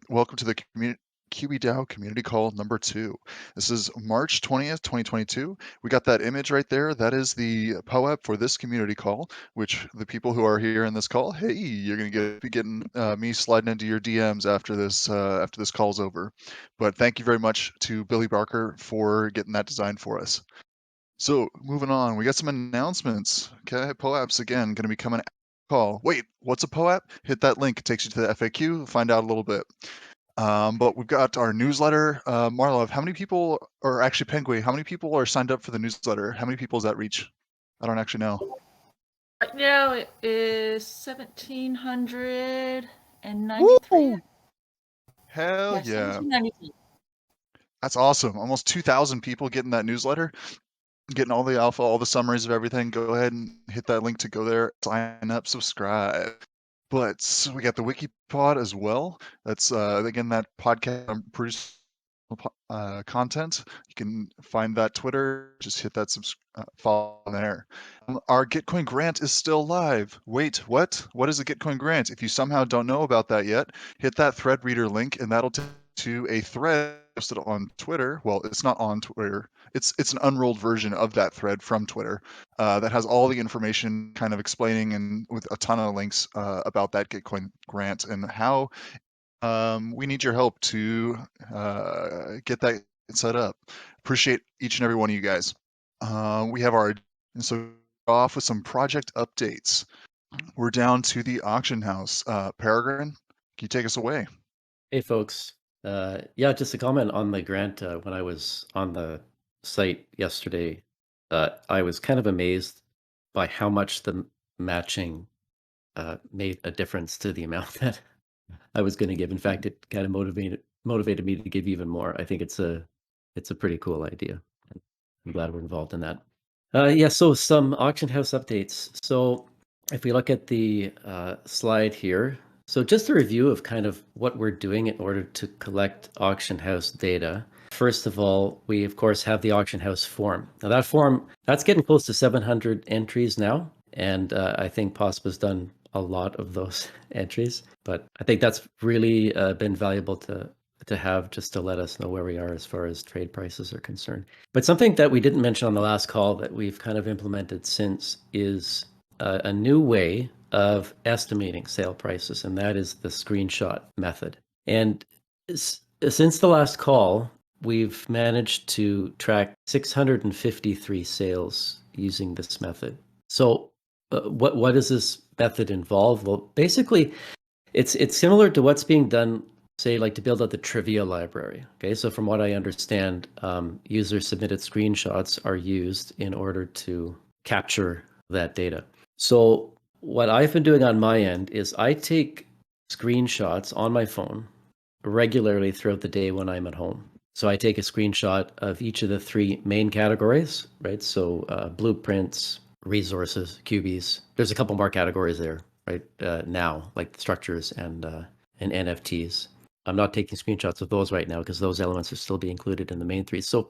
welcome to the QBDAO community call number 2. This is March 20th, 2022. We got that image right there. That is the POAP for this community call, which the people who are here in this call, hey, you're going to be getting me sliding into your DMs after this call's over. But thank you very much to Billy Barker for getting that designed for us. So moving on, we got some announcements. Okay, POAPs again going to be coming. Call. Wait, what's a POAP? Hit that link. It takes you to the FAQ. Find out a little bit. But we've got our newsletter. Marlov, how many people, or actually Penguin, how many people are signed up for the newsletter? How many people does that reach? I don't actually know. Right now it is 1,793. Woo! Hell yeah. 1,793. That's awesome. Almost 2,000 people getting that newsletter, getting all the alpha, all the summaries of everything. Go ahead and hit that link to go there, sign up, subscribe. But we got the WikiPod as well. That's again that podcast producing content. You can find that Twitter. Just hit that follow there. Our Gitcoin grant is still live. Wait, what? What is a Gitcoin grant? If you somehow don't know about that yet, hit that thread reader link, and that'll take you to a thread posted on Twitter. Well, it's not on Twitter. It's an unrolled version of that thread from Twitter that has all the information, kind of explaining and with a ton of links about that Gitcoin grant and how we need your help to get that set up. Appreciate each and every one of you guys. We have our, and so off with some project updates. We're down to the auction house. Peregrine, can you take us away? Hey, folks. Yeah, just a comment on the grant. When I was on the site yesterday, I was kind of amazed by how much the matching made a difference to the amount that I was going to give. In fact, it kind of motivated me to give even more. I think it's a pretty cool idea. I'm glad we're involved in that. Yeah, so some auction house updates. So if we look at the slide here, so just a review of kind of what we're doing in order to collect auction house data. First of all, we of course have the auction house form. Now that form, that's getting close to 700 entries now. And I think POSPA's done a lot of those entries, but I think that's really been valuable to have just to let us know where we are as far as trade prices are concerned. But something that we didn't mention on the last call that we've kind of implemented since is a new way of estimating sale prices, and that is the screenshot method. And since the last call, we've managed to track 653 sales using this method. So what does this method involve? Well, basically, it's similar to what's being done, say, like to build out the trivia library. Okay, so from what I understand, user-submitted screenshots are used in order to capture that data. So what I've been doing on my end is I take screenshots on my phone regularly throughout the day when I'm at home. So I take a screenshot of each of the 3 main categories, right? So blueprints, resources, QBs. There's a couple more categories there, right? Now, like structures and NFTs. I'm not taking screenshots of those right now because those elements are still being included in the main 3. So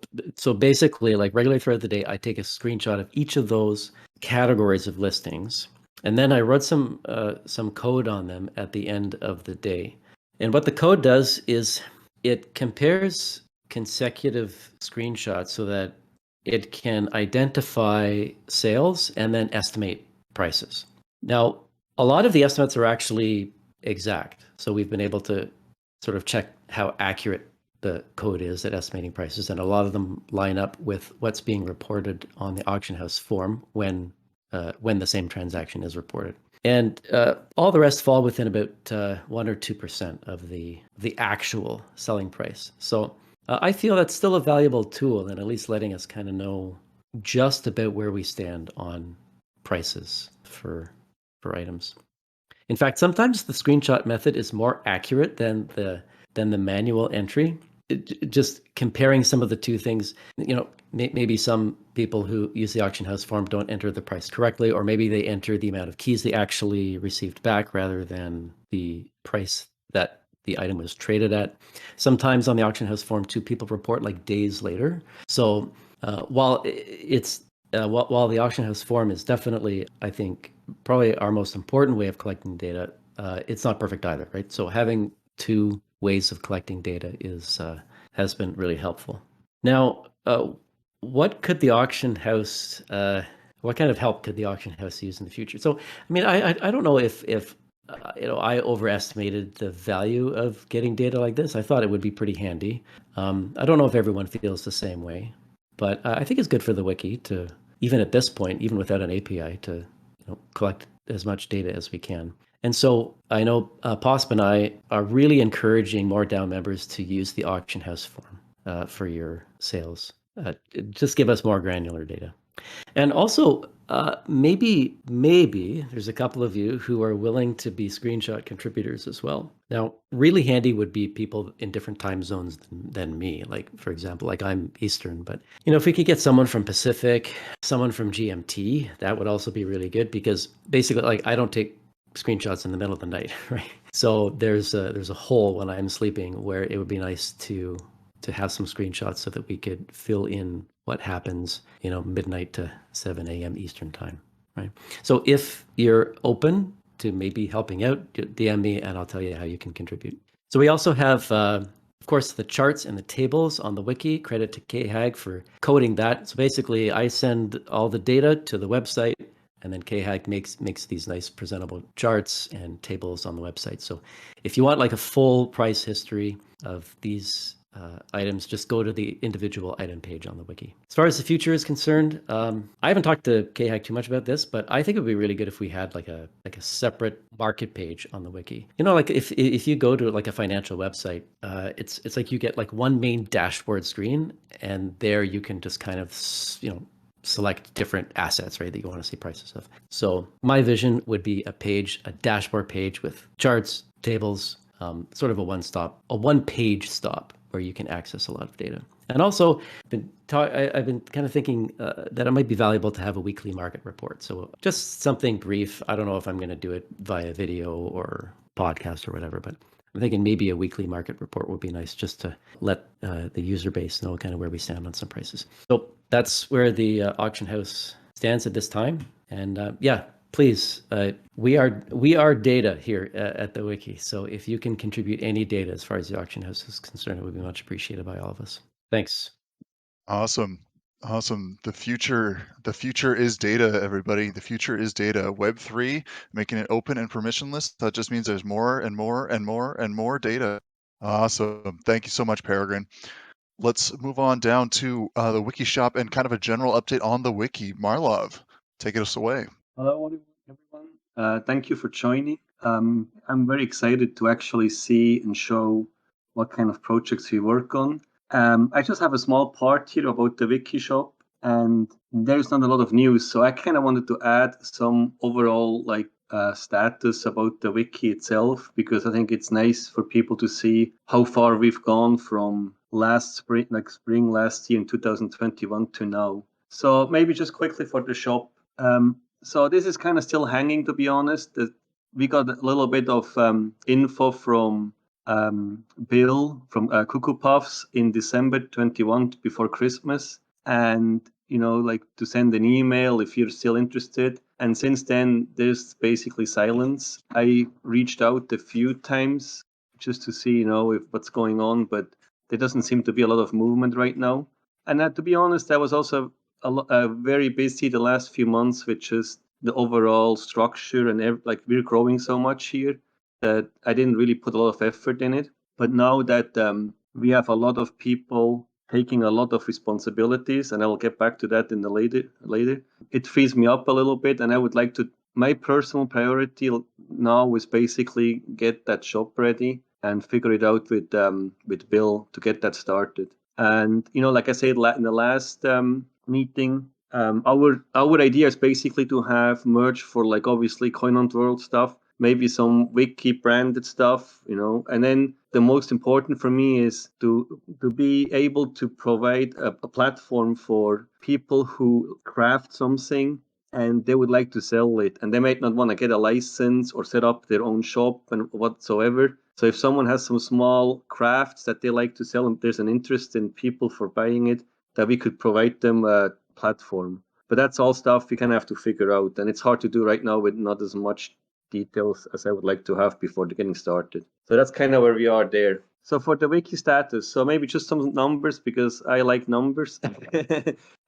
basically, like regularly throughout the day, I take a screenshot of each of those categories of listings, and then I wrote some code on them at the end of the day. And what the code does is it compares consecutive screenshots so that it can identify sales and then estimate prices. Now, a lot of the estimates are actually exact. So we've been able to sort of check how accurate the code is at estimating prices. And a lot of them line up with what's being reported on the auction house form when the same transaction is reported. And all the rest fall within about 1 or 2% of the actual selling price. So I feel that's still a valuable tool, and at least letting us kind of know just about where we stand on prices for items. In fact, sometimes the screenshot method is more accurate than the manual entry. Just comparing some of the two things, maybe some people who use the auction house form don't enter the price correctly, or maybe they enter the amount of keys they actually received back rather than the price that the item was traded at. Sometimes on the auction house form too, people report like days later. So while the auction house form is definitely, I think, probably our most important way of collecting data, it's not perfect either, right? So having 2 ways of collecting data is has been really helpful. Now, what could the auction house what kind of help could the auction house use in the future? So, I mean, I don't know if I overestimated the value of getting data like this. I thought it would be pretty handy. I don't know if everyone feels the same way, but I think it's good for the wiki to, even at this point, even without an API, to collect as much data as we can. And so I know POSP and I are really encouraging more DAO members to use the auction house form for your sales. Just give us more granular data. And also, maybe there's a couple of you who are willing to be screenshot contributors as well. Now, really handy would be people in different time zones than me. Like, for example, like I'm Eastern, but if we could get someone from Pacific, someone from GMT, that would also be really good, because basically, like, I don't take screenshots in the middle of the night, right? So there's a hole when I'm sleeping where it would be nice to have some screenshots so that we could fill in what happens, midnight to 7 a.m. Eastern time, right? So if you're open to maybe helping out, DM me and I'll tell you how you can contribute. So we also have, of course, the charts and the tables on the wiki. Credit to KHAG for coding that. So basically, I send all the data to the website, and then KHAG makes these nice presentable charts and tables on the website. So if you want like a full price history of these items, just go to the individual item page on the wiki. As far as the future is concerned, I haven't talked to KHAG too much about this, but I think it would be really good if we had like a separate market page on the wiki. Like if you go to like a financial website, it's like you get like one main dashboard screen, and there you can just kind of select different assets, right, that you want to see prices of. So my vision would be a dashboard page with charts, tables, sort of a one-page stop where you can access a lot of data. And also, I've been kind of thinking that it might be valuable to have a weekly market report. So just something brief. I don't know if I'm going to do it via video or podcast or whatever, but I'm thinking maybe a weekly market report would be nice, just to let the user base know kind of where we stand on some prices. So that's where the auction house stands at this time. And yeah, please, we are data here at the wiki. So if you can contribute any data as far as the auction house is concerned, it would be much appreciated by all of us. Thanks. Awesome. Awesome. The future is data, everybody. The future is data. Web3, making it open and permissionless. That just means there's more and more and more and more data. Awesome. Thank you so much, Peregrine. Let's move on down to the wiki shop and kind of a general update on the wiki. Marlov, take us away. Hello, everyone. Thank you for joining. I'm very excited to actually see and show what kind of projects we work on. I just have a small part here about the wiki shop, and there's not a lot of news, so I kind of wanted to add some overall status about the wiki itself, because I think it's nice for people to see how far we've gone from last spring, spring last year in 2021 to now. So maybe just quickly for the shop. So this is kind of still hanging, to be honest. We got a little bit of info from Bill from Cuckoo Puffs in December 21 before Christmas, and to send an email if you're still interested. And since then, there's basically silence. I reached out a few times just to see, if what's going on, but there doesn't seem to be a lot of movement right now. And to be honest, I was also very busy the last few months with just the overall structure, and we're growing so much here that I didn't really put a lot of effort in it. But now that we have a lot of people taking a lot of responsibilities, and I will get back to that in the later, it frees me up a little bit, and I would like to. My personal priority now is basically get that shop ready and figure it out with Bill to get that started. And like I said in the last meeting, our idea is basically to have merch for obviously Coin on World stuff, maybe some wiki branded stuff, and then the most important for me is to be able to provide a platform for people who craft something and they would like to sell it, and they might not want to get a license or set up their own shop and whatsoever. So if someone has some small crafts that they like to sell and there's an interest in people for buying it, that we could provide them a platform. But that's all stuff we kind of have to figure out, and it's hard to do right now with not as much details as I would like to have before getting started. So that's kind of where we are there. So for the wiki status, so maybe just some numbers because I like numbers.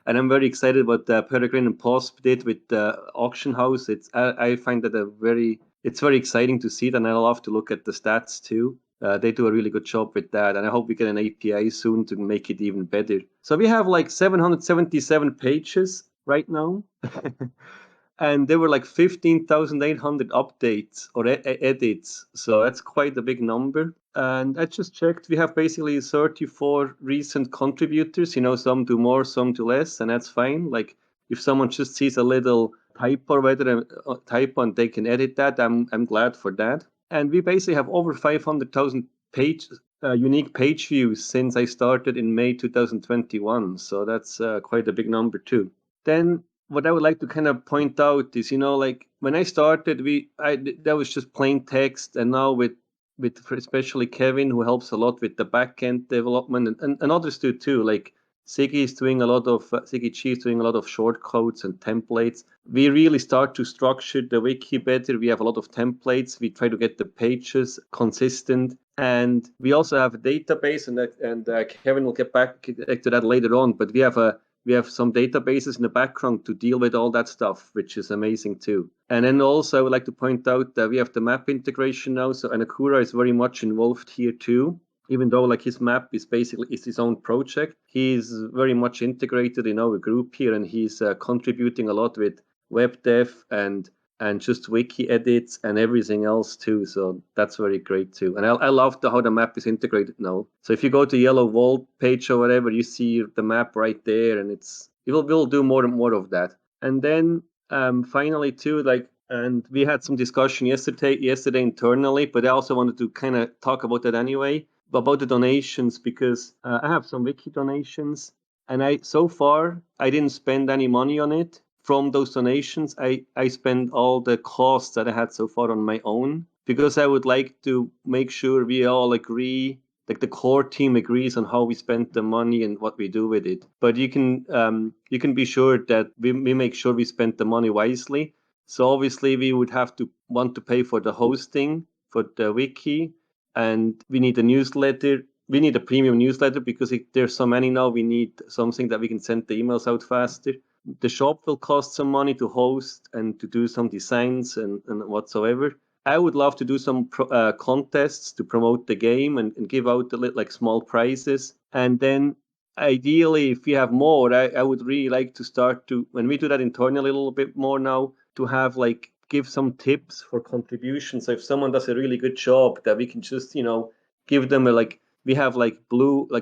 And I'm very excited what Peregrine and Posp did with the auction house. I find that it's very exciting to see that, and I love to look at the stats too. They do a really good job with that, and I hope we get an API soon to make it even better. So we have like 777 pages right now. And there were like 15,800 updates or edits. So that's quite a big number. And I just checked, we have basically 34 recent contributors. Some do more, some do less, and that's fine. Like if someone just sees a little typo or whether typo and they can edit that, I'm glad for that. And we basically have over 500,000 unique page views since I started in May 2021. So that's quite a big number too. Then what I would like to kind of point out is, like when I started, that was just plain text, and now with especially Kevin, who helps a lot with the backend development, and others do too. Like Siggy is doing a lot of Siggy Chi is doing a lot of shortcodes and templates. We really start to structure the wiki better. We have a lot of templates. We try to get the pages consistent, and we also have a database, and Kevin will get back to that later on. But we have some databases in the background to deal with all that stuff, which is amazing too. And then also I would like to point out that we have the map integration now. So Anakura is very much involved here too. Even though like his map is basically his own project, he's very much integrated in our group here, and he's contributing a lot with web dev and just wiki edits and everything else too. So that's very great too. And I love how the map is integrated now. So if you go to Yellow Vault page or whatever, you see the map right there, and we'll do more and more of that. And then finally too, and we had some discussion yesterday internally, but I also wanted to kind of talk about that anyway, about the donations, because I have some wiki donations, and so far I didn't spend any money on it. From those donations, I spent all the costs that I had so far on my own, because I would like to make sure we all agree, like the core team agrees on how we spend the money and what we do with it. But you can be sure that we make sure we spend the money wisely. So obviously we would have to want to pay for the hosting for the wiki, and we need a newsletter. We need a premium newsletter because there's so many now. We need something that we can send the emails out faster. The shop will cost some money to host and to do some designs and whatsoever. I would love to do some contests to promote the game and give out like small prizes. And then ideally, if we have more, I would really like to start to, when we do that internally a little bit more now, to have like give some tips for contributions. So if someone does a really good job, that we can just, give them we have like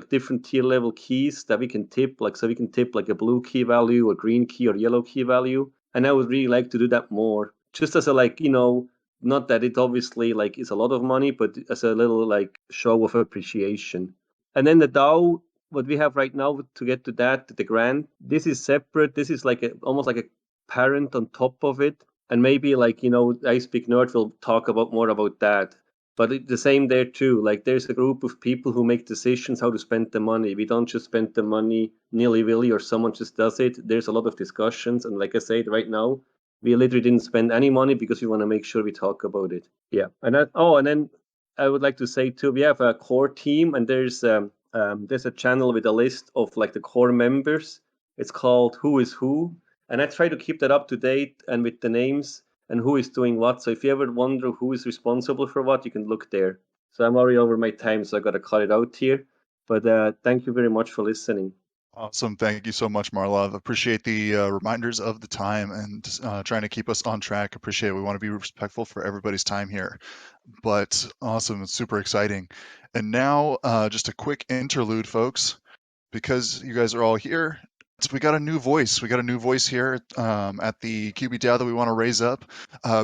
different tier level keys that we can tip, so we can tip like a blue key value or green key or yellow key value. And I would really like to do that more, just as a not that it obviously is a lot of money, but as a little show of appreciation. And then the DAO, what we have right now to get to that, the grant, this is separate. This is almost like a parent on top of it. And maybe I Speak Nerd will talk more about that. But the same there too. There's a group of people who make decisions how to spend the money. We don't just spend the money nilly-willy or someone just does it. There's a lot of discussions. And like I said, right now, we literally didn't spend any money because we want to make sure we talk about it. Yeah. And then I would like to say too, we have a core team, and there's a channel with a list of the core members. It's called Who is Who. And I try to keep that up to date and with the names and who is doing what. So if you ever wonder who is responsible for what, you can look there. So I'm already over my time, so I got to cut it out here. But thank you very much for listening. Awesome. Thank you so much, Marlov. Appreciate the reminders of the time and trying to keep us on track. Appreciate it. We want to be respectful for everybody's time here. But awesome. It's super exciting. And now just a quick interlude, folks, because you guys are all here. We got a new voice. We got a new voice here at the QB DAO that we want to raise up.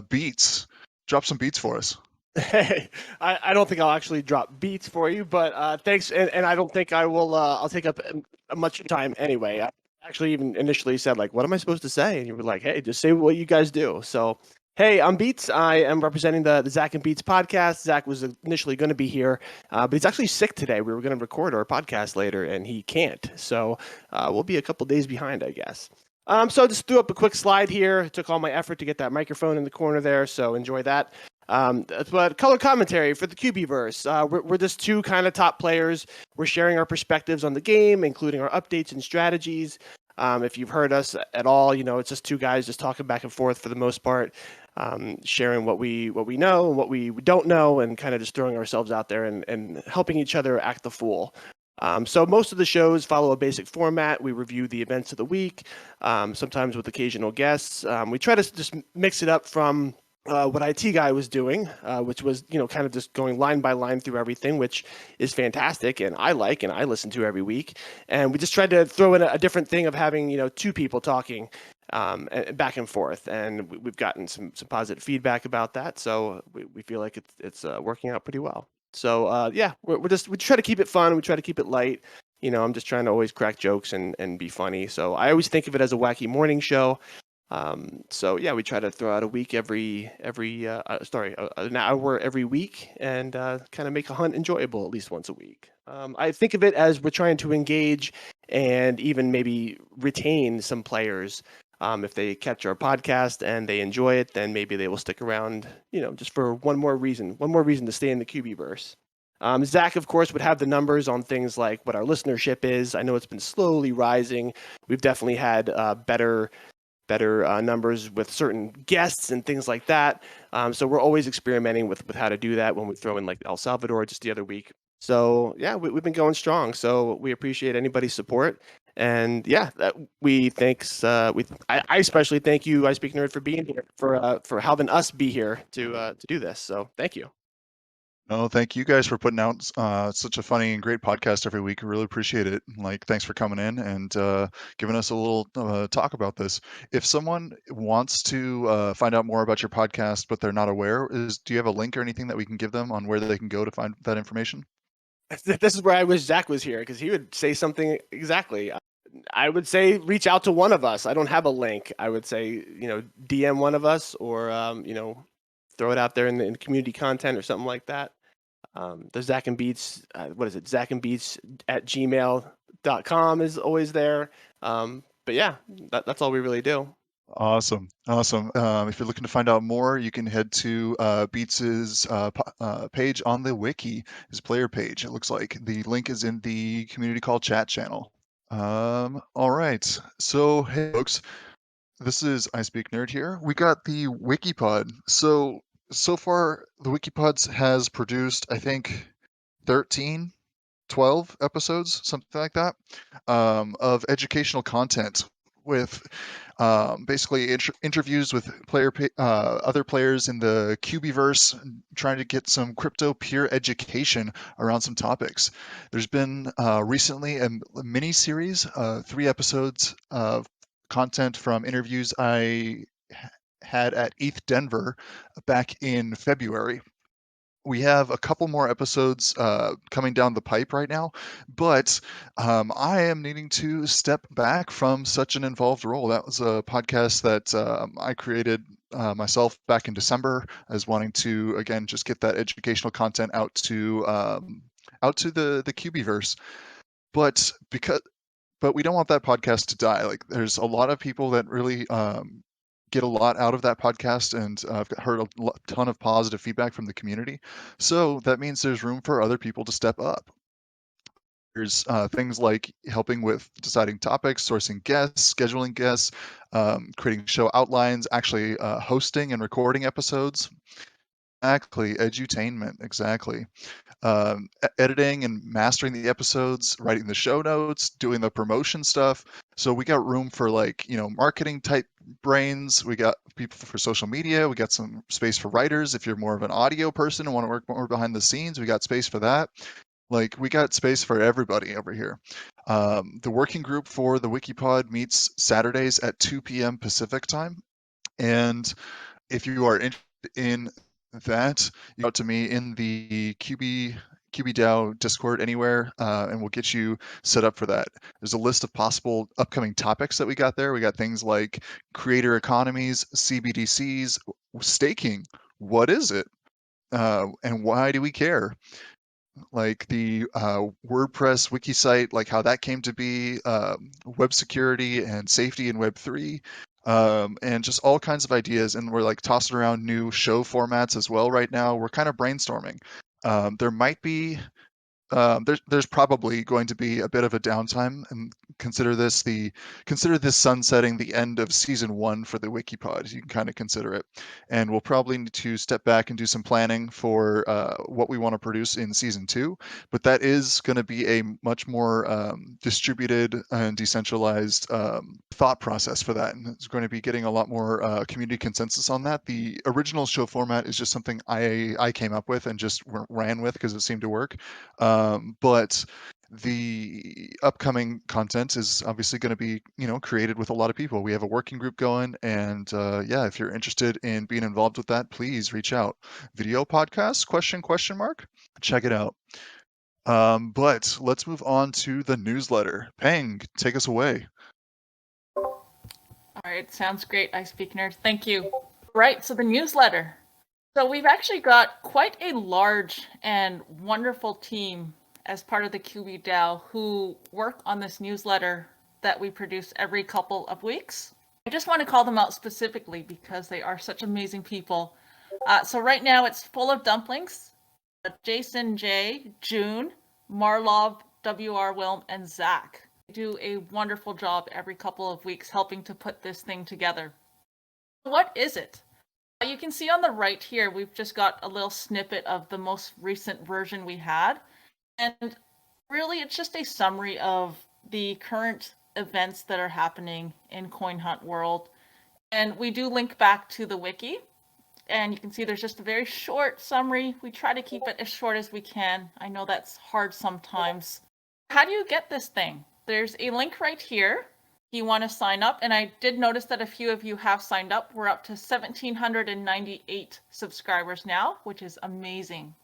Beats. Drop some beats for us. Hey, I don't think I'll actually drop beats for you, but thanks. And I don't think I will. I'll take up much time anyway. I actually even initially said, what am I supposed to say? And you were like, hey, just say what you guys do. So, hey, I'm Beats. I am representing the Zach and Beats podcast. Zach was initially going to be here, but he's actually sick today. We were going to record our podcast later, and he can't. So we'll be a couple days behind, I guess. So I just threw up a quick slide here. It took all my effort to get that microphone in the corner there, so enjoy that. But color commentary for the QBverse. We're just two kind of top players. We're sharing our perspectives on the game, including our updates and strategies. If you've heard us at all, it's just two guys just talking back and forth for the most part, sharing what we know and what we don't know, and kind of just throwing ourselves out there and helping each other act the fool. So most of the shows follow a basic format. We review the events of the week, sometimes with occasional guests. We try to just mix it up from what IT guy was doing, which was, kind of just going line by line through everything, which is fantastic and I listen to every week. And we just tried to throw in a different thing of having, two people talking back and forth. And we've gotten some positive feedback about that. So we feel like it's working out pretty well. So yeah, we try to keep it fun. We try to keep it light. I'm just trying to always crack jokes and be funny. So I always think of it as a wacky morning show. So yeah, we try to throw out a week an hour every week, and kind of make a hunt enjoyable at least once a week. I think of it as we're trying to engage and even maybe retain some players. If they catch our podcast and they enjoy it, then maybe they will stick around, just for one more reason to stay in the QBverse. Zach, of course, would have the numbers on things like what our listenership is. I know it's been slowly rising. We've definitely had better numbers with certain guests and things like that. So we're always experimenting with how to do that when we throw in like El Salvador just the other week. So yeah, we've been going strong. So we appreciate anybody's support. And yeah, I especially thank you, I Speak Nerd, for being here, for having us be here to do this. So thank you. No, thank you guys for putting out such a funny and great podcast every week. I really appreciate it. Like, thanks for coming in and giving us a little talk about this. If someone wants to find out more about your podcast, but they're not aware, do you have a link or anything that we can give them on where they can go to find that information? This is where I wish Zach was here, because he would say something exactly. I would say reach out to one of us. I don't have a link. I would say, DM one of us, or, throw it out there in the community content or something like that. The Zach and Beats, what is it? Zach and Beats at gmail.com is always there. But yeah, that's all we really do. Awesome. If you're looking to find out more, you can head to Beats's page on the Wiki, his player page. It looks like the link is in the community call chat channel. All right. So, hey, folks, this is I Speak Nerd here. We got the WikiPod. So far, the WikiPods has produced, I think, 13, 12 episodes, something like that, of educational content with basically interviews with other players in the QBverse, trying to get some crypto peer education around some topics. There's been recently a mini series, 3 episodes of content from interviews I had at ETH Denver back in February. We have a couple more episodes coming down the pipe right now, but I am needing to step back from such an involved role. That was a podcast that I created myself back in December. I was wanting to, again, just get that educational content out to the QBverse. But we don't want that podcast to die. Like, there's a lot of people that really get a lot out of that podcast, and I've heard a ton of positive feedback from the community. So that means there's room for other people to step up. There's things like helping with deciding topics, sourcing guests, scheduling guests, creating show outlines, actually hosting and recording episodes. Exactly, edutainment, exactly. Editing and mastering the episodes, writing the show notes, doing the promotion stuff. So we got room for, like, marketing type brains. We got people for social media. We got some space for writers. If you're more of an audio person and want to work more behind the scenes, we got space for that. Like, we got space for everybody over here. The working group for the WikiPod meets Saturdays at 2 p.m. Pacific time. And if you are interested in that, you go to me in the QBDAO Discord anywhere, and we'll get you set up for that. There's a list of possible upcoming topics that we got there. We got things like creator economies, CBDCs, staking. What is it? And why do we care? Like the WordPress wiki site, like how that came to be, web security and safety in Web3. and just all kinds of ideas. And we're like tossing around new show formats as well right now. We're kind of brainstorming. There might be there's probably going to be a bit of a downtime, and consider this sunsetting the end of season 1 for the WikiPod. You can kind of consider it, and we'll probably need to step back and do some planning for what we want to produce in season 2. But that is going to be a much more distributed and decentralized thought process for that, and it's going to be getting a lot more community consensus on that. The original show format is just something I came up with and just ran with because it seemed to work. But the upcoming content is obviously going to be, created with a lot of people. We have a working group going, and yeah, if you're interested in being involved with that, please reach out. Video podcast? Question mark? Check it out. But let's move on to the newsletter. Peng, take us away. All right, sounds great, I Speak Nerd. Thank you. Right, so the newsletter. So we've actually got quite a large and wonderful team as part of the QB DAO who work on this newsletter that we produce every couple of weeks. I just want to call them out specifically because they are such amazing people. So right now it's full of dumplings. Jason J, June, Marlov, WR Wilm, and Zach do a wonderful job every couple of weeks helping to put this thing together. What is it? You can see on the right here, we've just got a little snippet of the most recent version we had. And really, it's just a summary of the current events that are happening in Coin Hunt world. And we do link back to the wiki. And you can see there's just a very short summary. We try to keep it as short as we can. I know that's hard sometimes. How do you get this thing? There's a link right here. You want to sign up, and I did notice that a few of you have signed up. We're up to 1,798 subscribers now, which is amazing.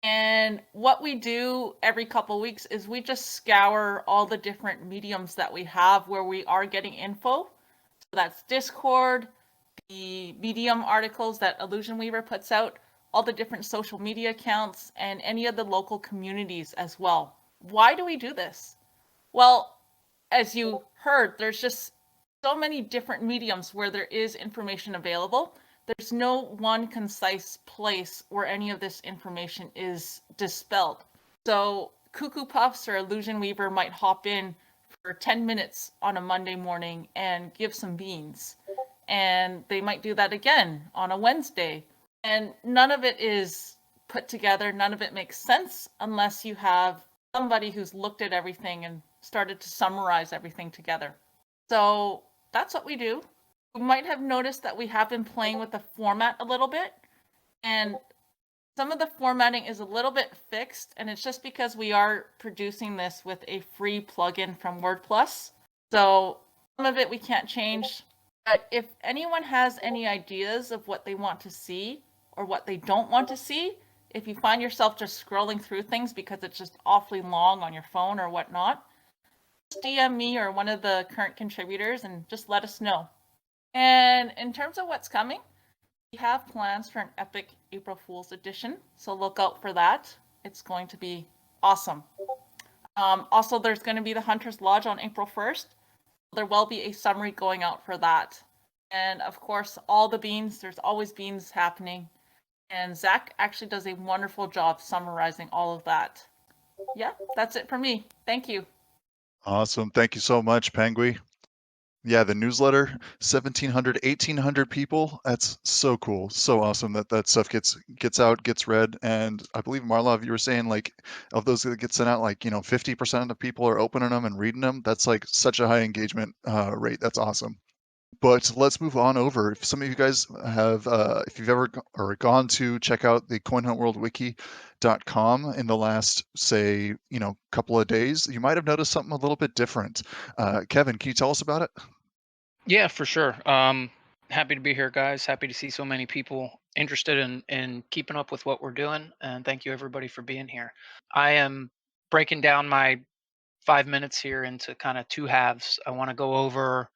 And what we do every couple weeks is we just scour all the different mediums that we have where we are getting info. So that's Discord, the Medium articles that Illusion Weaver puts out, all the different social media accounts, and any of the local communities as well. Why do we do this? Well, as you heard, there's just so many different mediums where there is information available. There's no one concise place where any of this information is dispelled. So Cuckoo Puffs or Illusion Weaver might hop in for 10 minutes on a Monday morning and give some beans. And they might do that again on a Wednesday. And none of it is put together. None of it makes sense unless you have somebody who's looked at everything and started to summarize everything together. So that's what we do. You might have noticed that we have been playing with the format a little bit, and some of the formatting is a little bit fixed, and it's just because we are producing this with a free plugin from WordPlus. So some of it we can't change, but if anyone has any ideas of what they want to see or what they don't want to see, if you find yourself just scrolling through things because it's just awfully long on your phone or whatnot, just DM me or one of the current contributors and just let us know. And in terms of what's coming, we have plans for an epic April Fool's edition, so look out for that. It's going to be awesome. Also, there's going to be the Hunter's Lodge on April 1st. There will be a summary going out for that. And of course, all the beans, there's always beans happening. And Zach actually does a wonderful job summarizing all of that. Yeah, that's it for me. Thank you. Awesome. Thank you so much, Pengui. Yeah, the newsletter, 1,700, 1,800 people. That's so cool. So awesome that that stuff gets out, gets read. And I believe, Marlov, you were saying like of those that get sent out, like, 50% of the people are opening them and reading them. That's like such a high engagement rate. That's awesome. But let's move on over. If some of you guys have, if you've ever gone to check out the CoinHuntWorldWiki.com in the last, say, couple of days, you might have noticed something a little bit different. Kevin, can you tell us about it? Yeah, for sure. Happy to be here, guys. Happy to see so many people interested in keeping up with what we're doing. And thank you, everybody, for being here. I am breaking down my 5 minutes here into kind of two halves. I want to go over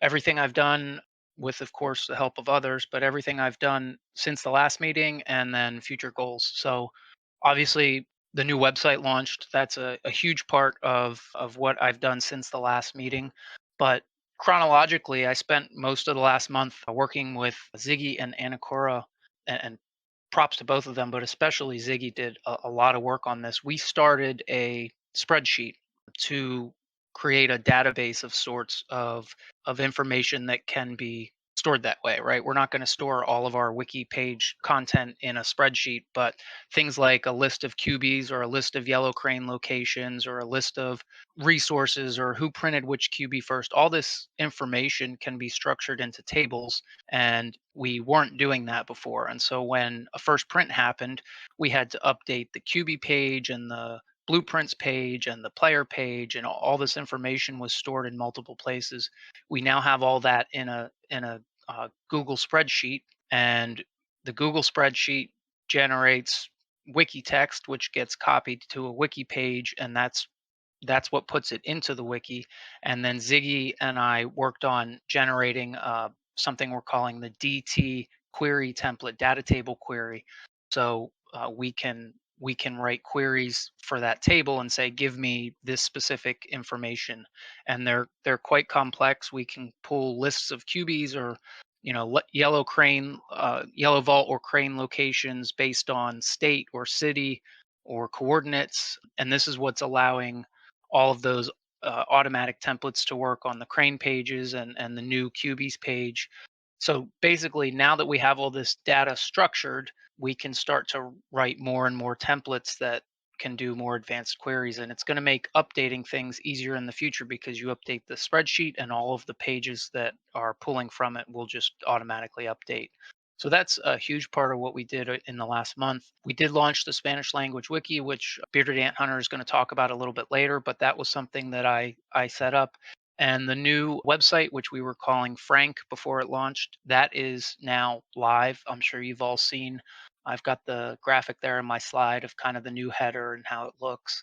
everything I've done with, of course, the help of others, but everything I've done since the last meeting and then future goals. So obviously the new website launched. That's a huge part of what I've done since the last meeting. But chronologically, I spent most of the last month working with Ziggy and Anakura, and props to both of them, but especially Ziggy did a lot of work on this. We started a spreadsheet to create a database of sorts of information that can be stored that way, right? We're not going to store all of our wiki page content in a spreadsheet, but things like a list of QBs or a list of yellow crane locations or a list of resources or who printed which QB first, all this information can be structured into tables, and we weren't doing that before. And so when a first print happened, we had to update the QB page and the blueprints page and the player page, and all this information was stored in multiple places. We now have all that in a Google spreadsheet, and the Google spreadsheet generates wiki text, which gets copied to a wiki page, and that's what puts it into the wiki. And then Ziggy and I worked on generating something we're calling the DT query template, data table query. So we can write queries for that table and say, give me this specific information. And they're quite complex. We can pull lists of QBs or yellow crane, yellow vault or crane locations based on state or city or coordinates. And this is what's allowing all of those automatic templates to work on the crane pages and the new QBs page. So basically, now that we have all this data structured, we can start to write more and more templates that can do more advanced queries. And it's going to make updating things easier in the future because you update the spreadsheet and all of the pages that are pulling from it will just automatically update. So that's a huge part of what we did in the last month. We did launch the Spanish language wiki, which Bearded Ant Hunter is going to talk about a little bit later, but that was something that I set up. And the new website, which we were calling Frank before it launched, that is now live. I'm sure you've all seen. I've got the graphic there in my slide of kind of the new header and how it looks.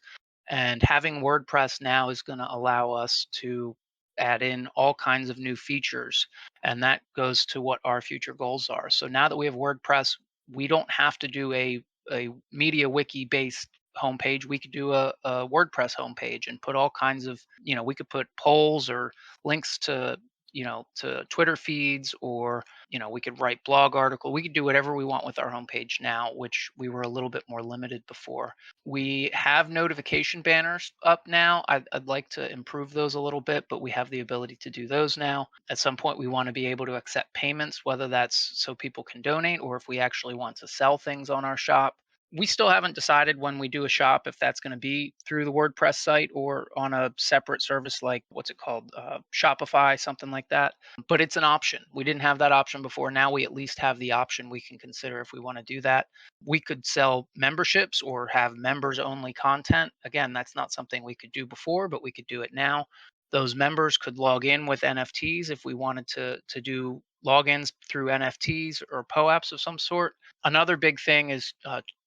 And having WordPress now is going to allow us to add in all kinds of new features. And that goes to what our future goals are. So now that we have WordPress, we don't have to do a media wiki based homepage. We could do a WordPress homepage and put all kinds of, we could put polls or links to, to Twitter feeds, or, we could write blog article. We could do whatever we want with our homepage now, which we were a little bit more limited before. We have notification banners up now. I'd like to improve those a little bit, but we have the ability to do those now. At some point, we want to be able to accept payments, whether that's so people can donate or if we actually want to sell things on our shop. We still haven't decided when we do a shop if that's going to be through the WordPress site or on a separate service like what's it called, Shopify, something like that. But it's an option. We didn't have that option before. Now we at least have the option. We can consider if we want to do that. We could sell memberships or have members only content. Again, that's not something we could do before, but we could do it now. Those members could log in with NFTs if we wanted to do logins through NFTs or POAPs of some sort. Another big thing is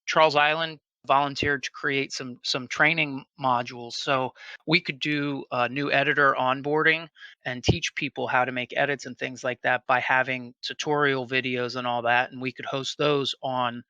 Charles Island volunteered to create some training modules. So we could do new editor onboarding and teach people how to make edits and things like that by having tutorial videos and all that. And we could host those on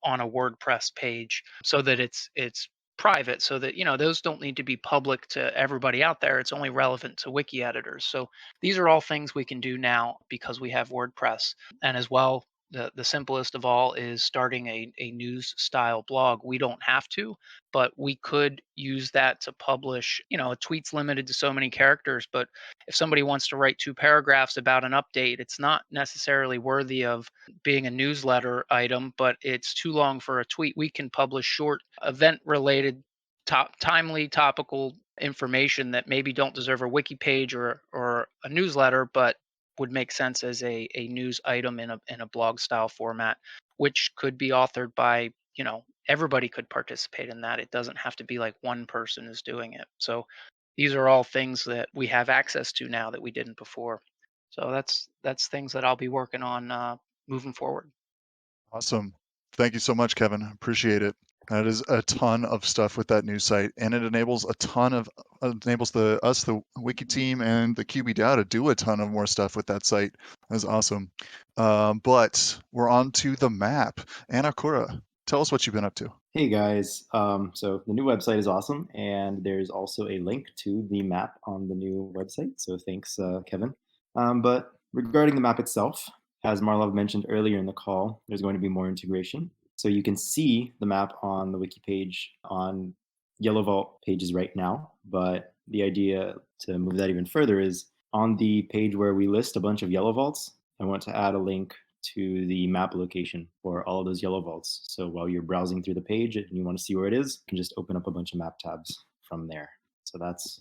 a WordPress page so that it's private, so that those don't need to be public to everybody out there. It's only relevant to wiki editors. So these are all things we can do now because we have WordPress. And as well, the simplest of all is starting a news style blog. We don't have to, but we could use that to publish. A tweet's limited to so many characters, but if somebody wants to write 2 paragraphs about an update, it's not necessarily worthy of being a newsletter item, but it's too long for a tweet. We can publish short event related timely topical information that maybe don't deserve a wiki page or a newsletter, but would make sense as a news item in a blog style format, which could be authored by, everybody could participate in that. It doesn't have to be like one person is doing it. So these are all things that we have access to now that we didn't before. So that's things that I'll be working on moving forward. Awesome. Thank you so much, Kevin. Appreciate it. That is a ton of stuff with that new site, and it enables a ton of the Wiki team and the QB DAO to do a ton of more stuff with that site. That's awesome. But we're on to the map. Anakura, Tell us what you've been up to. Hey guys, so the new website is awesome, and there's also a link to the map on the new website. So thanks, Kevin. But regarding the map itself, as Marlov mentioned earlier in the call, there's going to be more integration. So you can see the map on the wiki page on Yellow Vault pages right now. But the idea to move that even further is on the page where we list a bunch of yellow vaults, I want to add a link to the map location for all of those yellow vaults. So while you're browsing through the page and you want to see where it is, you can just open up a bunch of map tabs from there. So that's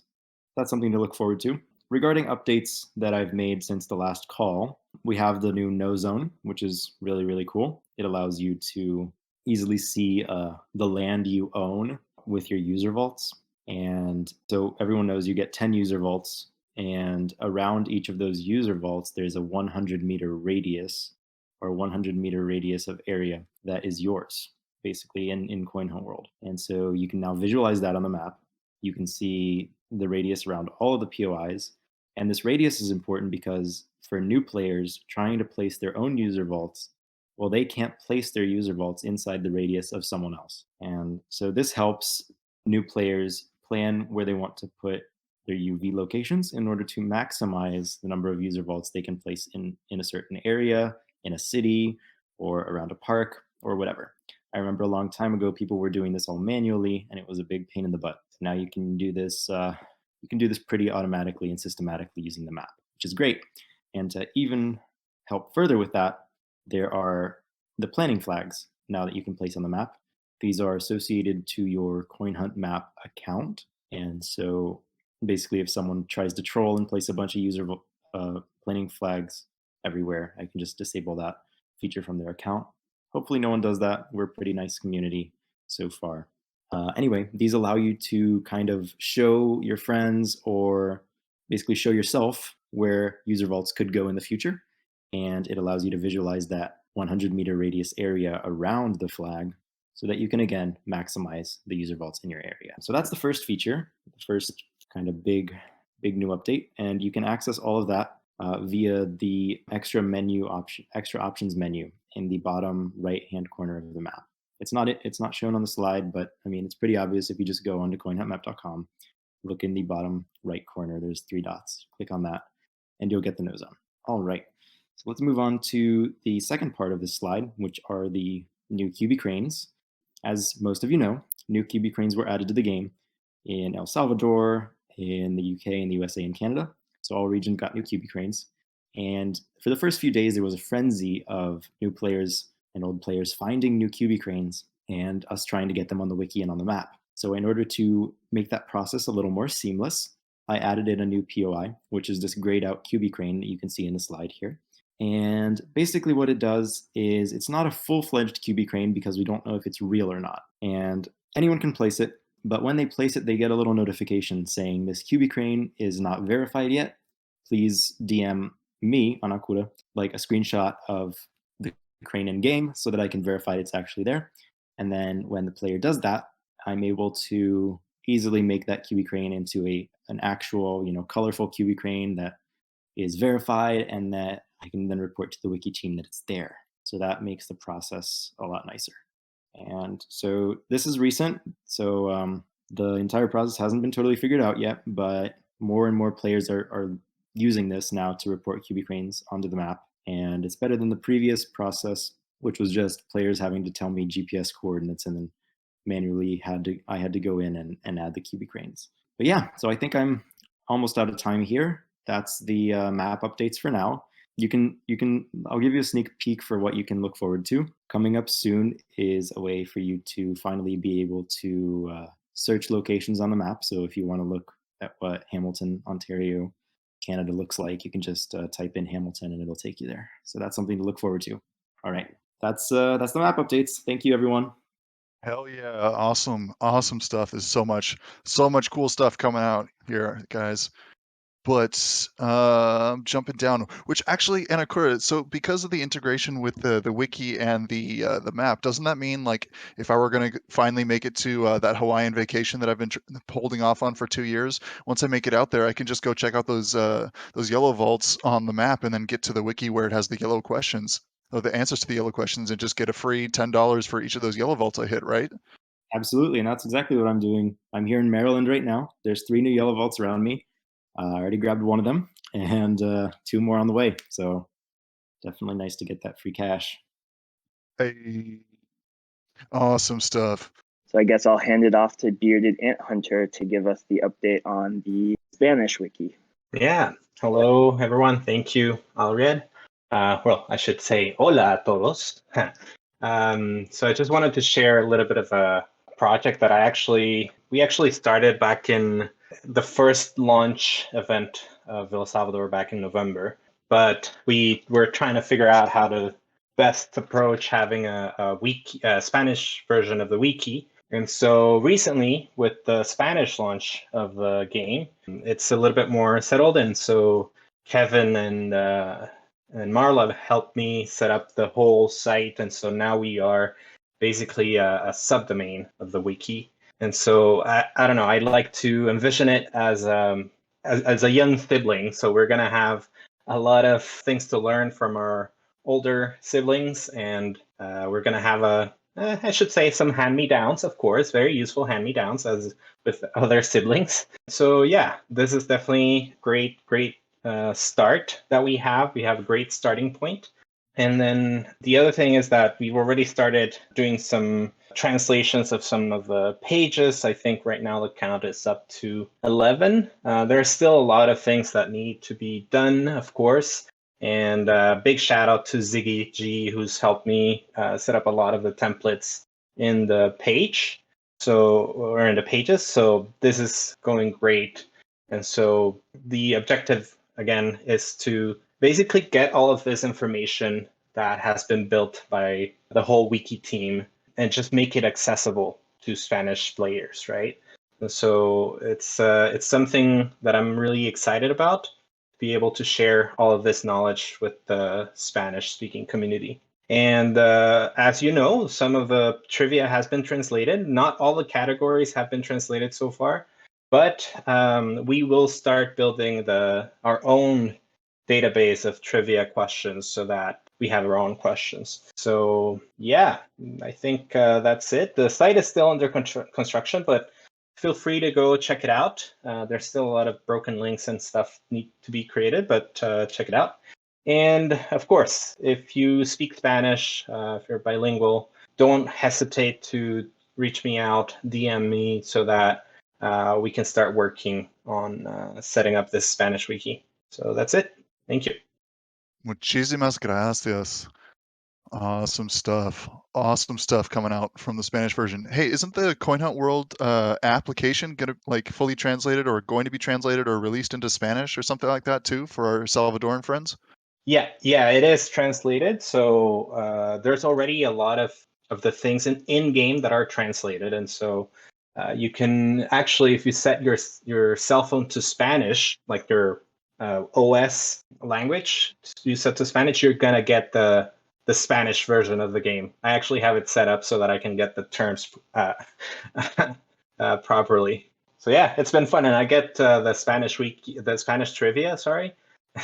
something to look forward to. Regarding updates that I've made since the last call, we have the new no zone, which is really, really cool. It allows you to easily see the land you own with your user vaults. And so everyone knows you get 10 user vaults, and around each of those user vaults, there's a 100-meter radius or 100-meter radius of area that is yours, basically in Coin Hunt World. And so you can now visualize that on the map. You can see the radius around all of the POIs. And this radius is important because for new players trying to place their own user vaults, well, they can't place their user vaults inside the radius of someone else. And so this helps new players plan where they want to put their UV locations in order to maximize the number of user vaults they can place in a certain area, in a city, or around a park, or whatever. I remember a long time ago, people were doing this all manually, and it was a big pain in the butt. So now you can do this. You can do this pretty automatically and systematically using the map, which is great. And to even help further with that, there are the planning flags now that you can place on the map. These are associated to your Coin Hunt map account, and so basically, if someone tries to troll and place a bunch of user planning flags everywhere, I can just disable that feature from their account. Hopefully no one does that. We're a pretty nice community so far. Anyway, these allow you to kind of show your friends or basically show yourself where user vaults could go in the future. And it allows you to visualize that 100-meter radius area around the flag so that you can, again, maximize the user vaults in your area. So that's the first feature, the first kind of big new update. And you can access all of that via the extra options menu in the bottom right-hand corner of the map. It's not shown on the slide, but I mean, it's pretty obvious if you just go onto coinhuntmap.com, look in the bottom right corner, there's 3 dots. Click on that, and you'll get the no zone. All right, so let's move on to the second part of this slide, which are the new QB cranes. As most of you know, new QB cranes were added to the game in El Salvador, in the UK, in the USA, and Canada. So all regions got new QB cranes. And for the first few days, there was a frenzy of new players and old players finding new QB cranes and us trying to get them on the wiki and on the map. So in order to make that process a little more seamless, I added in a new POI, which is this grayed out QB crane that you can see in the slide here. And basically what it does is it's not a full-fledged QB crane because we don't know if it's real or not. And anyone can place it, but when they place it, they get a little notification saying this QB crane is not verified yet. Please DM me on Akura like a screenshot of the crane in game so that I can verify it's actually there. And then when the player does that, I'm able to easily make that QB crane into an actual, colorful QB crane that is verified and that I can then report to the wiki team that it's there. So that makes the process a lot nicer. And so this is recent. So the entire process hasn't been totally figured out yet, but more and more players are using this now to report QB cranes onto the map. And it's better than the previous process, which was just players having to tell me GPS coordinates and then manually I had to go in and add the QB cranes. But yeah, so I think I'm almost out of time here. That's the map updates for now. I'll give you a sneak peek for what you can look forward to. Coming up soon is a way for you to finally be able to search locations on the map. So if you want to look at what Hamilton, Ontario, Canada looks like, you can just type in Hamilton and it'll take you there. So that's something to look forward to. All right, that's the map updates. Thank you, everyone. Hell yeah, awesome stuff. There's so much cool stuff coming out here, guys. But jumping down, which actually, and Akura, so because of the integration with the wiki and the map, doesn't that mean like if I were going to finally make it to that Hawaiian vacation that I've been holding off on for 2 years, once I make it out there, I can just go check out those yellow vaults on the map and then get to the wiki where it has the yellow questions? the answers to the yellow questions and just get a free $10 for each of those yellow vaults I hit, right? Absolutely, and that's exactly what I'm doing. I'm here in Maryland right now. There's 3 new yellow vaults around me. I already grabbed one of them, and 2 more on the way. So definitely nice to get that free cash. Hey, awesome stuff. So I guess I'll hand it off to Bearded Ant Hunter to give us the update on the Spanish wiki. Yeah. Hello, everyone. Thank you, Alred. Well, I should say hola a todos. So I just wanted to share a little bit of a project that we actually started back in the first launch event of El Salvador back in November. But we were trying to figure out how to best approach having a wiki, a Spanish version of the wiki. And so recently, with the Spanish launch of the game, it's a little bit more settled. And so Kevin and Marla helped me set up the whole site. And so now we are basically a subdomain of the wiki. And so I don't know, I'd like to envision it as a young sibling. So we're going to have a lot of things to learn from our older siblings. And we're going to have I should say some hand-me-downs, of course, very useful hand-me-downs as with other siblings. So yeah, this is definitely great start that we have. We have a great starting point. And then the other thing is that we've already started doing some translations of some of the pages. I think right now the count is up to 11. There's still a lot of things that need to be done, of course. And big shout out to Ziggy G, who's helped me set up a lot of the templates in the page, or in the pages. So this is going great. And so the objective, again, is to basically get all of this information that has been built by the whole wiki team and just make it accessible to Spanish players, right? And so it's something that I'm really excited about, be able to share all of this knowledge with the Spanish-speaking community. And as you know, some of the trivia has been translated. Not all the categories have been translated so far, but we will start building our own database of trivia questions so that we have our own questions. So yeah, I think that's it. The site is still under construction, but feel free to go check it out. There's still a lot of broken links and stuff need to be created, but check it out. And of course, if you speak Spanish, if you're bilingual, don't hesitate to reach me out, DM me, so that we can start working on setting up this Spanish wiki. So that's it. Thank you. Muchísimas gracias. Awesome stuff. Awesome stuff coming out from the Spanish version. Hey, isn't the Coin Hunt World application gonna fully translated or going to be translated or released into Spanish or something like that too for our Salvadoran friends? Yeah, it is translated. So there's already a lot of the things in game that are translated, and so you can actually, if you set your cell phone to Spanish, like your OS language, you set to Spanish, you're gonna get the Spanish version of the game. I actually have it set up so that I can get the terms properly. So yeah, it's been fun, and I get the Spanish trivia. Sorry.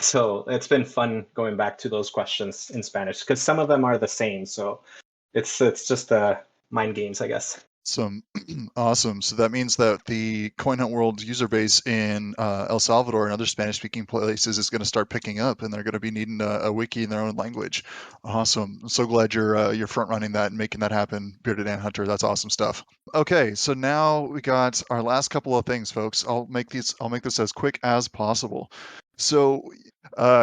So it's been fun going back to those questions in Spanish because some of them are the same. So it's just mind games, I guess. Awesome. So that means that the Coin Hunt World user base in El Salvador and other Spanish-speaking places is going to start picking up, and they're going to be needing a wiki in their own language. Awesome. I'm so glad you're front running that and making that happen, Bearded Ant Hunter. That's awesome stuff. Okay, so now we got our last couple of things, folks. I'll make this as quick as possible. So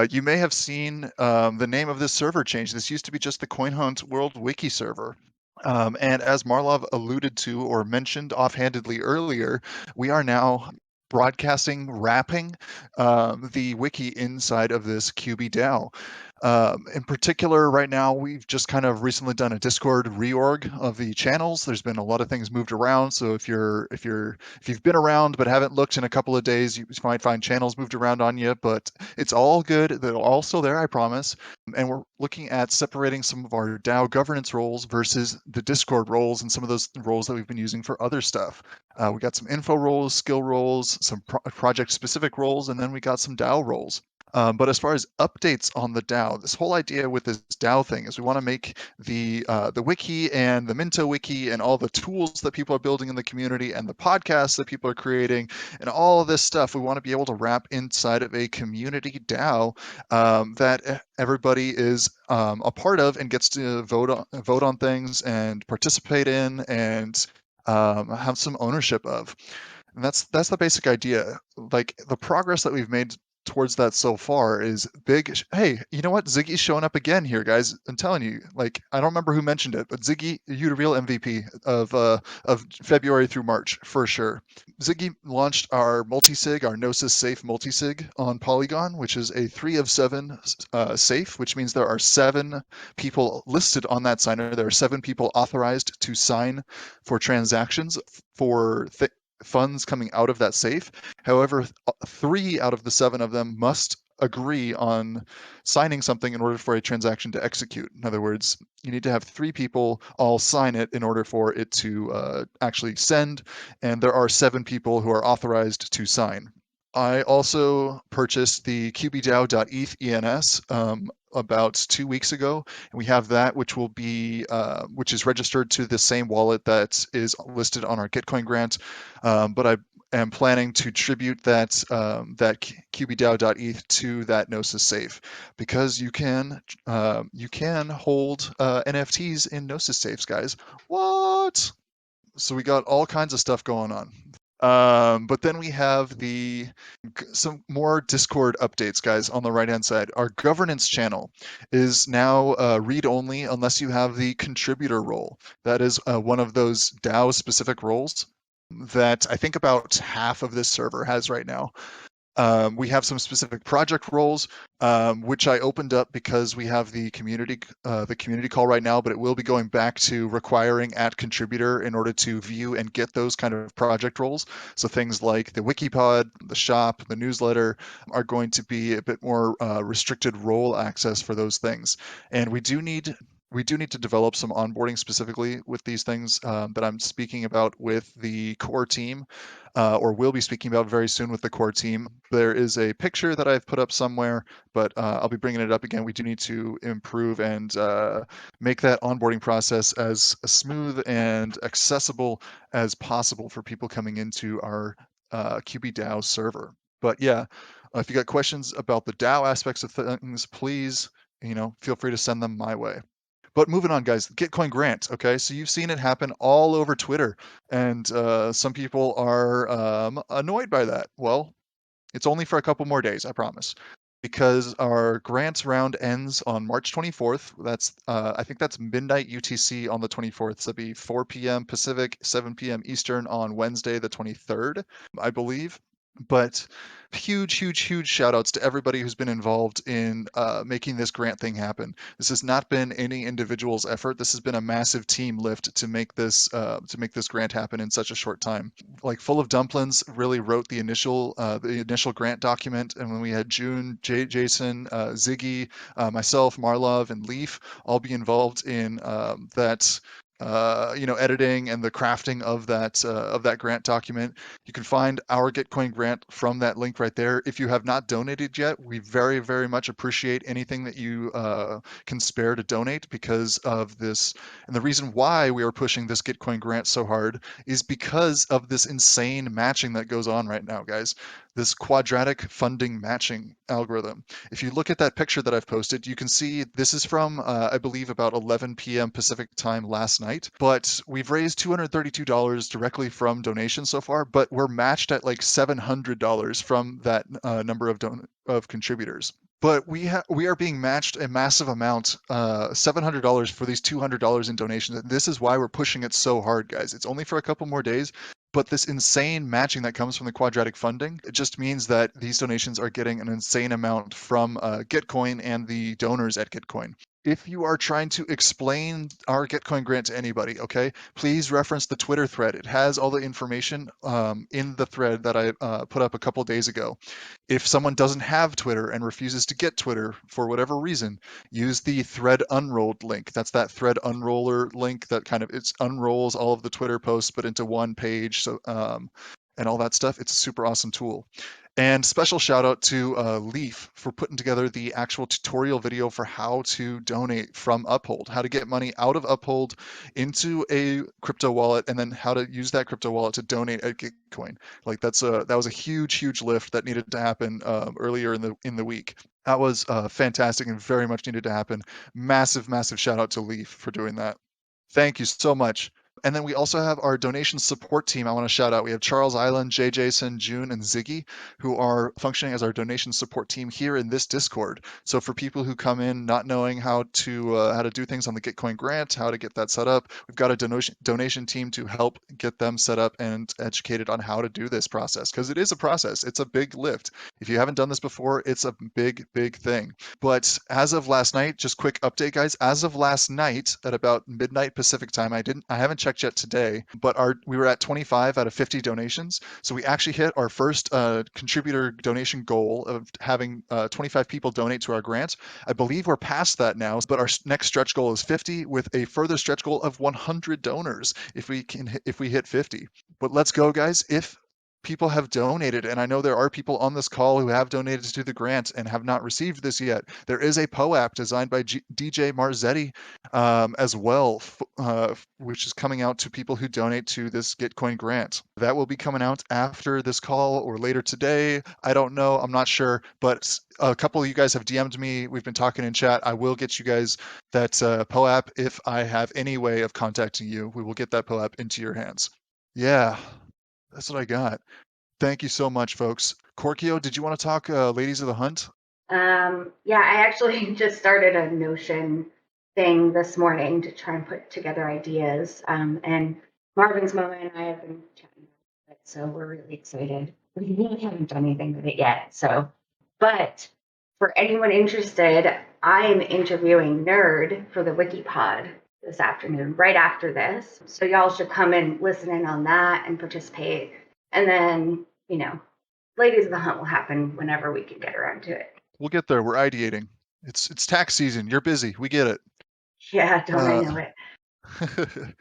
you may have seen the name of this server change. This used to be just the Coin Hunt World Wiki server. And as Marlov alluded to or mentioned offhandedly earlier, we are now wrapping the wiki inside of this QB DAO. In particular, right now, we've just kind of recently done a Discord reorg of the channels. There's been a lot of things moved around. So if you've been around but haven't looked in a couple of days, you might find channels moved around on you. But it's all good. They're all still there, I promise. And we're looking at separating some of our DAO governance roles versus the Discord roles and some of those roles that we've been using for other stuff. We got some info roles, skill roles, some project-specific roles, and then we got some DAO roles. But as far as updates on the DAO, this whole idea with this DAO thing is we want to make the wiki and the Minto wiki and all the tools that people are building in the community and the podcasts that people are creating and all of this stuff. We want to be able to wrap inside of a community DAO that everybody is a part of and gets to vote on things and participate in and have some ownership of. And that's the basic idea. Like the progress that we've made towards that so far is big. Hey, you know what? Ziggy's showing up again here, guys. I'm telling you. Like I don't remember who mentioned it, but Ziggy, you the real MVP of February through March for sure. Ziggy launched our multi-sig, our Gnosis safe multi-sig on Polygon, which is a 3 of 7 safe, which means there are 7 people listed on that signer. There are 7 people authorized to sign for transactions for funds coming out of that safe. However, 3 out of the 7 of them must agree on signing something in order for a transaction to execute. In other words, you need to have 3 people all sign it in order for it to actually send, and there are 7 people who are authorized to sign. I also purchased the qbdao.eth ENS about 2 weeks ago, and we have that, which will be which is registered to the same wallet that is listed on our Gitcoin grant. But I am planning to tribute that that qbdao.eth to that Gnosis safe because you can hold NFTs in Gnosis safes, guys. What? So we got all kinds of stuff going on. But then we have some more Discord updates, guys, on the right-hand side. Our governance channel is now read-only unless you have the contributor role. That is one of those DAO-specific roles that I think about half of this server has right now. We have some specific project roles, which I opened up because we have the community call right now, but it will be going back to requiring @contributor in order to view and get those kind of project roles. So things like the WikiPod, the shop, the newsletter are going to be a bit more restricted role access for those things. And we do need to develop some onboarding specifically with these things that I'm speaking about with the core team, or will be speaking about very soon with the core team. There is a picture that I've put up somewhere, but I'll be bringing it up again. We do need to improve and make that onboarding process as smooth and accessible as possible for people coming into our QB DAO server. But yeah, if you got questions about the DAO aspects of things, please, feel free to send them my way. But moving on, guys, Gitcoin grant. Okay, so you've seen it happen all over Twitter, and some people are annoyed by that. Well, it's only for a couple more days, I promise, because our grant round ends on March 24th. That's I think that's midnight UTC on the 24th. So it'll be 4 p.m. Pacific, 7 p.m. Eastern on Wednesday the 23rd, I believe. But huge shout outs to everybody who's been involved in making this grant thing happen. This has not been any individual's effort. This has been a massive team lift to make this grant happen in such a short time. Like Full of Dumplings really wrote the initial grant document, and when we had June, Jason, Ziggy, myself, Marlov, and Leaf all be involved in that. Editing and the crafting of that grant document. You can find our Gitcoin grant from that link right there. If you have not donated yet, we very, very much appreciate anything that you can spare to donate because of this. And the reason why we are pushing this Gitcoin grant so hard is because of this insane matching that goes on right now, guys. This quadratic funding matching algorithm. If you look at that picture that I've posted, you can see this is from, I believe, about 11 p.m. Pacific time last night. But we've raised $232 directly from donations so far, but we're matched at like $700 from that number of contributors. But we are being matched a massive amount, $700 for these $200 in donations. And this is why we're pushing it so hard, guys. It's only for a couple more days, but this insane matching that comes from the quadratic funding, it just means that these donations are getting an insane amount from Gitcoin and the donors at Gitcoin. If you are trying to explain our Gitcoin grant to anybody, okay, please reference the Twitter thread. It has all the information in the thread that I put up a couple days ago. If someone doesn't have Twitter and refuses to get Twitter for whatever reason, use the thread unrolled link. That's that thread unroller link that kind of unrolls all of the Twitter posts but into one page. So and all that stuff. It's a super awesome tool. And special shout out to Leaf for putting together the actual tutorial video for how to donate from Uphold, how to get money out of Uphold into a crypto wallet, and then how to use that crypto wallet to donate at Gitcoin. Like that was a huge lift that needed to happen earlier in the week. That was fantastic and very much needed to happen. Massive shout out to Leaf for doing that. Thank you so much. And then we also have our donation support team I want to shout out. We have Charles Island, Jay Jason, June, and Ziggy, who are functioning as our donation support team here in this Discord. So for people who come in not knowing how to do things on the Gitcoin grant, how to get that set up, we've got a donation team to help get them set up and educated on how to do this process, because it is a process. It's a big lift. If you haven't done this before, it's a big thing. But as of last night, just quick update, guys. As of last night at about midnight Pacific time, I haven't checked yet today, but we were at 25 out of 50 donations. So we actually hit our first contributor donation goal of having 25 people donate to our grant. I believe we're past that now, but our next stretch goal is 50, with a further stretch goal of 100 donors if we hit 50. But let's go, guys. If people have donated, and I know there are people on this call who have donated to the grant and have not received this yet, there is a POAP designed by DJ Marzetti as well, which is coming out to people who donate to this Gitcoin grant. That will be coming out after this call or later today. I don't know. I'm not sure, but a couple of you guys have DM'd me. We've been talking in chat. I will get you guys that POAP if I have any way of contacting you. We will get that POAP into your hands. Yeah, that's what I got. Thank you so much, folks. Corkio, did you want to talk Ladies of the Hunt? Yeah, I actually just started a Notion thing this morning to try and put together ideas. And Marvin's Mama and I have been chatting about it, so we're really excited. We really haven't done anything with it yet. But for anyone interested, I'm interviewing Nerd for the WikiPod this afternoon, right after this. So y'all should come and listen in on that and participate. And then, Ladies of the Hunt will happen whenever we can get around to it. We'll get there. We're ideating. It's tax season. You're busy. We get it. Yeah, don't I know it?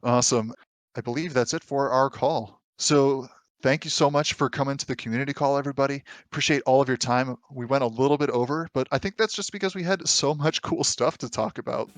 Awesome. I believe that's it for our call. So thank you so much for coming to the community call, everybody. Appreciate all of your time. We went a little bit over, but I think that's just because we had so much cool stuff to talk about.